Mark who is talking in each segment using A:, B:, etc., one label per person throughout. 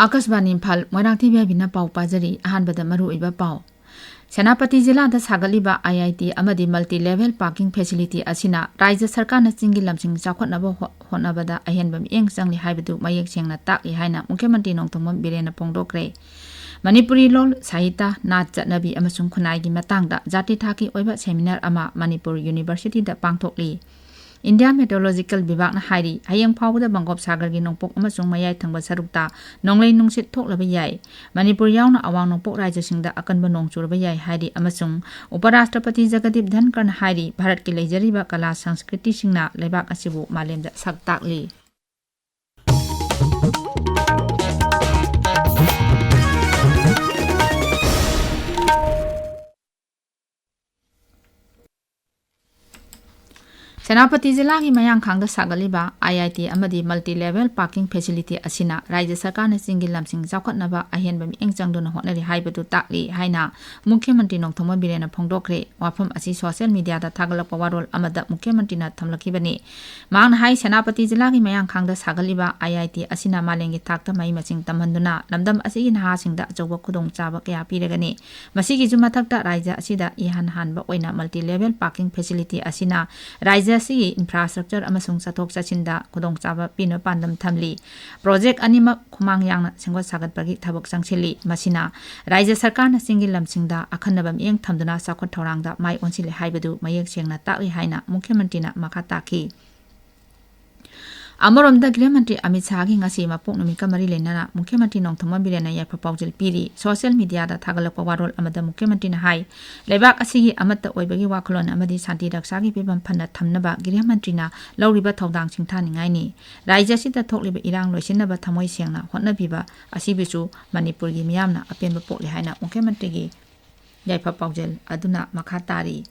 A: Akashvani Imphal Moirangthem Ibehaibi pau pajari ahanbada maruoiba pau Senapati Jila da Sagaliba IIT amadi multi-level parking facility asina Rajya Sarkar na chingi lamsing chakhotnaba honabada ahenbam eng changli haibadu mayek sengna takli haina Mukhyamantri Nongthom Birena Pongdokre Manipuri lol sahita nat chatnabi amasung khunai gi matangda jati thaki oiba seminar ama Manipur University da pangthokli India Meteorological Bibak na hairi hayang phawda Bangkok Sagar gi nongpok amasung mayai thangba sarukta nonglei nungsit thoklaba yai Manipur yauna awang nongpok rajya singda akanba nong churba yai hairi amasung Uparashtrapati Jagadip Dhankar na hairi Bharat ki leijariba kala sanskriti singna leibak asibu malemda saktakli Senapati Jila ki mayang khangda sagaliba IIT amadi multi-level parking facility asina Rajya Sarkar na chingi lamsing chakhotnaba ahenba mi engchangduna hotnari haibadu takli haina Mukhyamantri Nongthom Birena Pongdokre wafam asi social media da thagalakpa warol amada Mukhyamantri na thamlakibani mangna hai Senapati Jila ki mayang khangda sagaliba IIT asina malengi thakta mai maching tamhanduna lamdam asi naha singda achauba khudong chaba kaya piragani masigi ju mathakta rajya asida ihan hanba oina multi-level parking facility asina Rajya si infrastructure amasung sathok sachinda khudong chaba pino pandam thamli project animak khumang yangna sengwa sagat pagi thabak sangchili masina Rajya Sarkar na singi lamsingda akhanabam eng thamduna sakhot thorangda mai onsile haibadu mayek sengna takli haina Mukhyamantri na makha taki Amoramda Gৃহমন্ত্রী Amit Shah gi ngasi mapok numit ka mari lenana Mukhyamantri Nongthom Birena yaipha paujil piri social media da thagalakpa warol amada Mukhyamantri na hai leibak asigi amatta oibagi wakhlon amadi santi raksa gi pibam phanna thamnaba Gৃহমন্ত্রী na lawriba thodang singthaningai ni rajya sida thokliba irang loisinaba thamoi sengna hotnabiba asibisu Manipur gi miyamna apenba pokli haina Mukhyamantri gi yaipha paujil aduna makha tari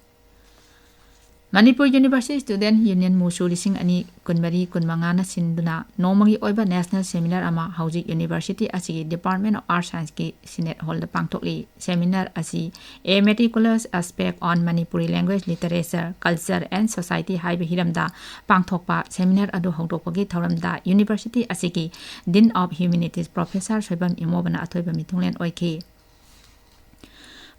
A: Manipur University Student Union Musu Lising Ani Kunmari Kunmangana Sinduna Nomagi Oiba National Seminar Ama Housing University Asi Department of Arts Science Ki Senate Hall the Pangtokli Seminar Asi A Meticulous Aspect on Manipuri Language Literature Culture and Society Haiba Hiramda Pangthokpa Seminar Adu Hongdokpagi Thauramda University Asiki Dean of Humanities Professor Soibam Imobana Athoiba Mithunglen Oiki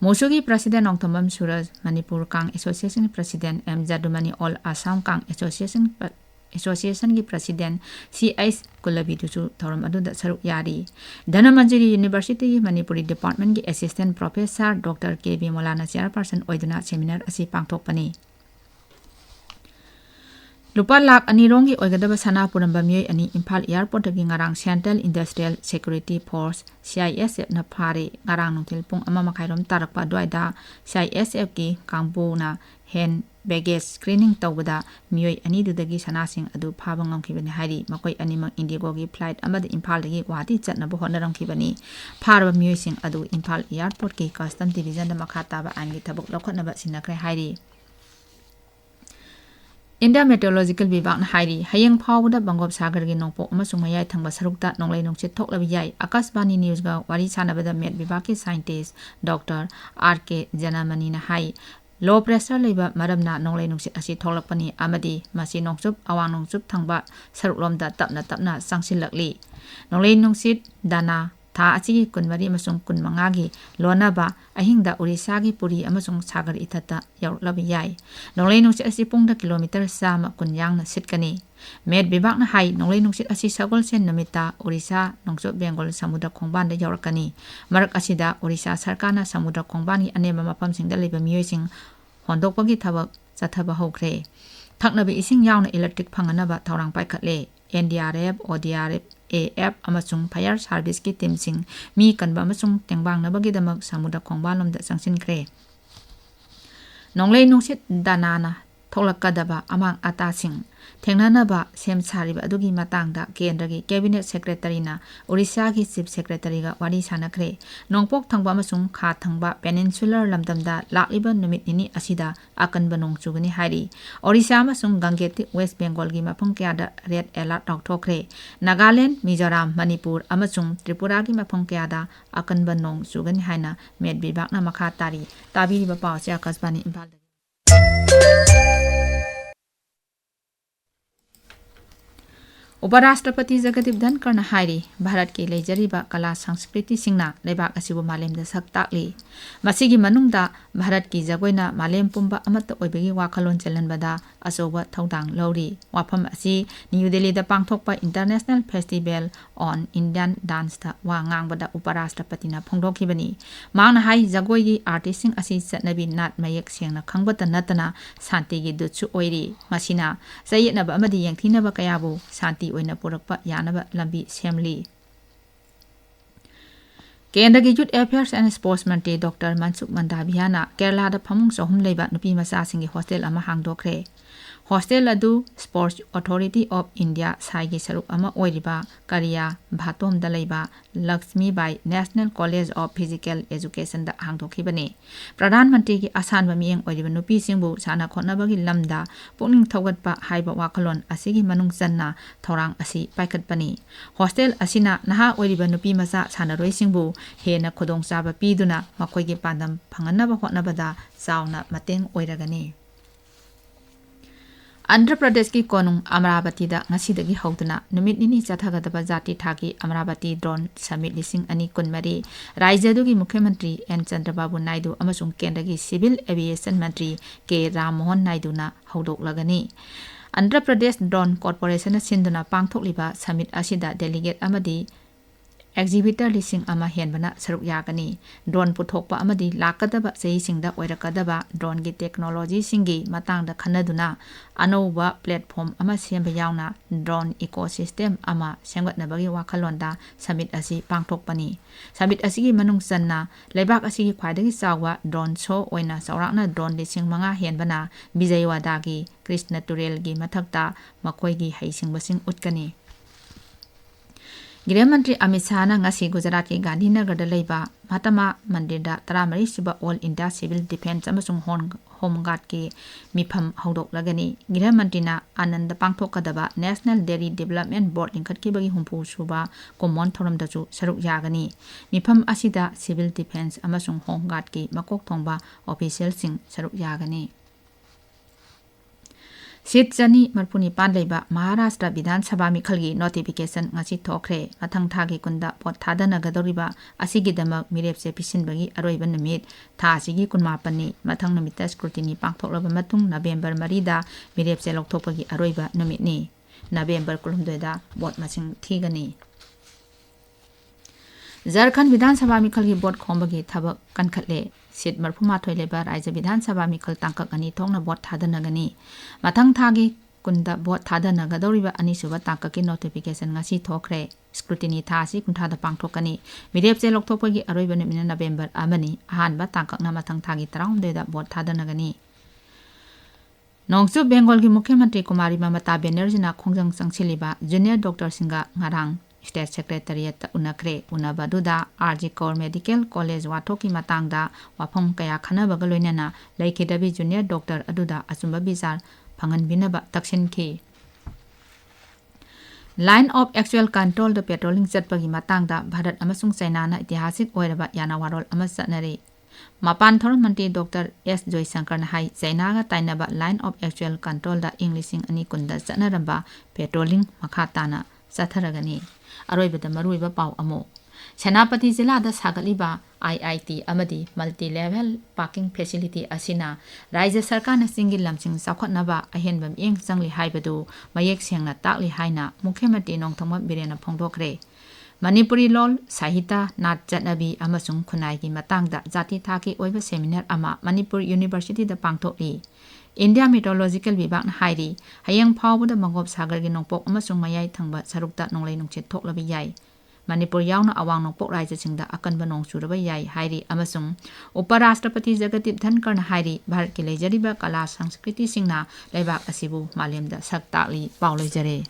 A: Musugi President Nongthom Suraj Manipur Kang Association President M Jadumani All Assam Kang Association ki President C.S. Kulabi Dusu Thoram Aduda Saruk Yari Dhanamanjiri University Manipuri Department ki Assistant Professor Dr. K.B. Molana Chairperson Oiduna Seminar Asi Pangthokpani Lupa lak anirongi oigadaba sana puramba miyoi ani Imphal Airport gi ngarang Central Industrial Security Force CISF na phare ngarang nungthil pung ama makhairom tarakpa doida CISF ki kangbu na hand baggage screening tawbada miyoi ani dudagi sana sing adu phaba ngomkhibani hari makoi animak Indigo gi flight amada Imphal gi Guwahati chatnabu honaramkhibani pharba miyoi sing adu Imphal Airport ki Custom Division da makha taba angi thabuk lokhotnaba sinakre hari India Meteorological Bibak na hairi hayang phawda Bangkok Sagar gi nongpok amasung mayai thangba sarukta nonglei nongchit thoklabi yai Akashvani News ga wari sanabada met bibak ki scientist Dr. R.K. Janamani na hai low pressure leiba maramna nonglei nongchit asi tholakpani amadi masi nongchup awang nongchup thangba saruklomda tapna sangsilakli nonglei nongchit dana Tha achigi kunmari amasung kunmangagi lonaba ahingda Orissa gi Puri amasung Sagar ithata yaulabi yai nonglei nungsit asi pungda kilometer sama kunyang na sitkani med bibak na hai nonglei nungsit asi sagol sen namita Orissa nongso Bengal samudra khongban da yaurakani marak asida Orissa Sarkar na samudra khongbani aneba mapam singda leiba miyoi sing hondokpagi thabak chathaba hokre thaknabi ising yauna electric phanganaba thorang paikhatle NDRF ODRF AF amasung fire service ki team sing mi kanba amasung tengbang nabagi damak samudra khongbalom da sangsinkre nonglei nungsit danana tholakadaba amang ata sing thengnanaba sem sariba adugi matangda kendra gi cabinet secretary na Orissa gi chief secretary ga wari sanakre nongpok thangba amasung kha thangba peninsular lamdamda lakliba numit nini asida akanba nongchugani hari Orissa amasung Gangeti West Bengal gi mapung kyada red alert thokre Nagaland Mizoram Manipur amasung Tripura gi mapung kyada akanba nongchugani haina med bibak na makha tari tabiri ba paw cha Akashvani Imphal उपराष्ट्रपति जगदीप धनखड़ना हाइरी भारत की लेजरीबा कला संस्कृति सिंगना लेबाक असिबु मालेमदा सक ताकली मसिगी मनुंगदा भारत की जगोइना मालेम पुंबा अमत ओइबगी वाखलोन चलनबदा अचौबा थौदांग लौरी वाफम असि New Delhi दा पांगथोकपा international festival on Indian dance दा वा ngangbada उपराष्ट्रपतिना फोंदोखिबनी मांगना हाई जगोइगी आर्टिस्टिंग असि चटनबी नाट मयक सेंगना खंगबता नतना शांतिगी दुत्सु ओइरी मसिना सयेतनबा अमदि यंगथिनबा कयाबु शांति ओइना पुरकपा यानबा लंबी सेमली केंद्र की youth affairs and sports doctor डॉक्टर मनसुख मंडाभियाना केरला दा फमुंग सोहम लेबा नुपी मसा सिंगी हॉस्टल अमा हांगदोखरे हॉस्टल अदु स्पोर्ट्स अथॉरिटी ऑफ इंडिया साइगी सरुक अमा ओइरिबा करिया भातोम दा लेबा Lakshmibai national college of physical education दा हांगदोखिबने प्रधानमंत्री की आसानबा मियेंग ओइरिबा नुपी सिंगबु साना खोनबगी लमदा पुनिंग थौगतपा हाइबा वाखलोन असिगी मनुंग चन्ना थौरांग असि पाइखतपनी हॉस्टल असिना नहा ओइरिबा नुपी मसा सानरोइ सिंगबु हेना खुदोंग चाबा पीदुना मखोइगे पांदम फंगनबा होटनबदा चावना मतेंग ओइरगनी आंध्र प्रदेश की कोनुंग अमरावती दा ngasi हौदना नुमित निनी चथागदबा जाति थागी अमरावती ड्रोन समिट लिसिंग अनि कुनमरी राज्यदुगी मुख्यमंत्री एन चंद्रबाबू नायडू अमसुंग केंद्र की सिविल एविएशन मंत्री के राममोहन नायडूना हौदोकलगनी आंध्र प्रदेश ड्रोन कॉर्पोरेशन सिंधुना पांगथोकलिबा समिट असिदा डेलीगेट अमदी एग्जिबिटर लिसिंग अमा हेनबना सरुक यागनी ड्रोन पुथोकपा अमदी लाकदबा चेहिसिंगदा ओइरकदबा ड्रोन की टेक्नोलॉजी सिंगी मतांगदा खनदुना अनौबा प्लेटफॉर्म अमा सेंबा यावना ड्रोन इकोसिस्टम अमा सेंगतनबगी वाखलोंदा समिट असि पांगथोकपनी समिट असिगी मनुंग चन्ना लेबाक असिगी ख्वाइदगी चावा ड्रोन शो ओइना चौराकना ड्रोन लिसिंग मंगा हेनबना विजयवादागी कृष्ण तुरेलगी मथक्ता मखोइगी हैसिंगबसिंग उटकनी गृह मंत्री अमित शाह ngasi गुजरात के गांधीनगर दा लेबा महात्मा मंदिर दा 13 सुबा ऑल इंडिया सिविल डिफेंस अमसुंग होमगार्ड के मिफम हौदोकलगनी गृह मंत्रीना आनंद पांगथोकदबा नेशनल डेयरी डेवलपमेंट बोर्ड लिंखटकीबगी हुंफु सुबा कॉमन थोरम दजु सरुक यागनी मिफम असिदा सिविल डिफेंस अमसुंग होमगार्ड की मकोक थोंबा ऑफिशियल सिंग सरुक यागनी सीट चनी मरपुनी पानलेबा महाराष्ट्र विधानसभा मिखलगी नोटिफिकेशन ngasi थोखरे मथंग थागी कुंदा पोट थादनगदोरिबा असिगिदमक मिरेपसे पिसिनबगी अरोइबा नुमित थासिगी कुनमापनी मथंग नुमित स्क्रूटिनी पांगथोकलबा मतुंग नवेंबर 3 दा मिरेपसे लौथोकपगी अरोइबा नुमितनी नवेंबर 12 दा वोट मसिंग थीगनी झारखंड विधानसभा मिखलगी बोट खोंबगी थबक कनखले सीट मरफुमाथोय लेबा राज्य विधानसभा मिखल तांकक अनि थोंगना बोट थादनगनी मथंग थागी कुंदा boat थादनगदौरिबा अनिसुबा तांककी notification ngasi थोखरे scrutiny थासी कुंथादा पांगथोकनी मिरेपसे लौथोकपगी अरोइबा नुमिना November अमनी अहानबा तांककना मथंग थागी 19 दा बोट थादनगनी नोंगचु बेंगल की मुख्यमंत्री कुमारी ममता बनर्जीना खोंजंग संगसिलिबा जूनियर डॉक्टर सिंगा ngarang स्टेट सेक्रेटरिएट उनखरे उनबदुदा आरजी कौर मेडिकल कॉलेज वाथो की मतंगदा वाफम कया खनबग लोइनना लेखिदबी जूनियर डॉक्टर अदुदा अचुंबा बिचार फंगनबिनबा तक्सिनखी लाइन ऑफ एक्चुअल कंट्रोल द पेट्रोलिंग चटपगी मतंगदा भारत अमसुंग चाइनाना ऐतिहासिक ओइरबा यानावारोल अमा चटनरी मपान थोर मंत्री डॉक्टर एस जयशंकर हाई चाइनागा ताइनबा लाइन ऑफ एक्चुअल कंट्रोल द इंग्लिशिंग अनि कुंदा चटनरबा पेट्रोलिंग मखाताना चथरगनी अरोइबदा मरुइबा पाव अमो सेनापति जिला दा सागलिबा आईआईटी अमदी मल्टी लेवल पार्किंग फैसिलिटी असिना राज्य सरकार न सिंगी लमसिंग साखोतनबा अहेनबम एंग चंगली हाइबदु मयेक सेंगना ताकली हाइना मुख्यमंत्री नोंथोंबा बिरेना फोंदोखरे मणिपुरी लोल साहित्य नाट चटनबी अमसुंग खुनाई की मतंगदा जाति थाकी ओइबा सेमिनार अमा मणिपुर यूनिवर्सिटी दा पांगथोकली इंडिया मेट्रोलॉजिकल विभाग हाइरी हयंग फावबदा मंगोब सागर की नोंपोक अमसुंग मयाई थंगबा सरुकता नोंगलै नुंगचेत थोकलबी याई मणिपुर यावना अवांग नोंपोक राज्यसिंगदा अकनबा नोंग चुरबा याई हाइरी अमसुंग उपराष्ट्रपति जगदीप धनखड़ना हाइरी भारत की लेजरिबा कला संस्कृति सिंगना लेबाक असिबु मालेमदा सक ताकली पाव लेजरे।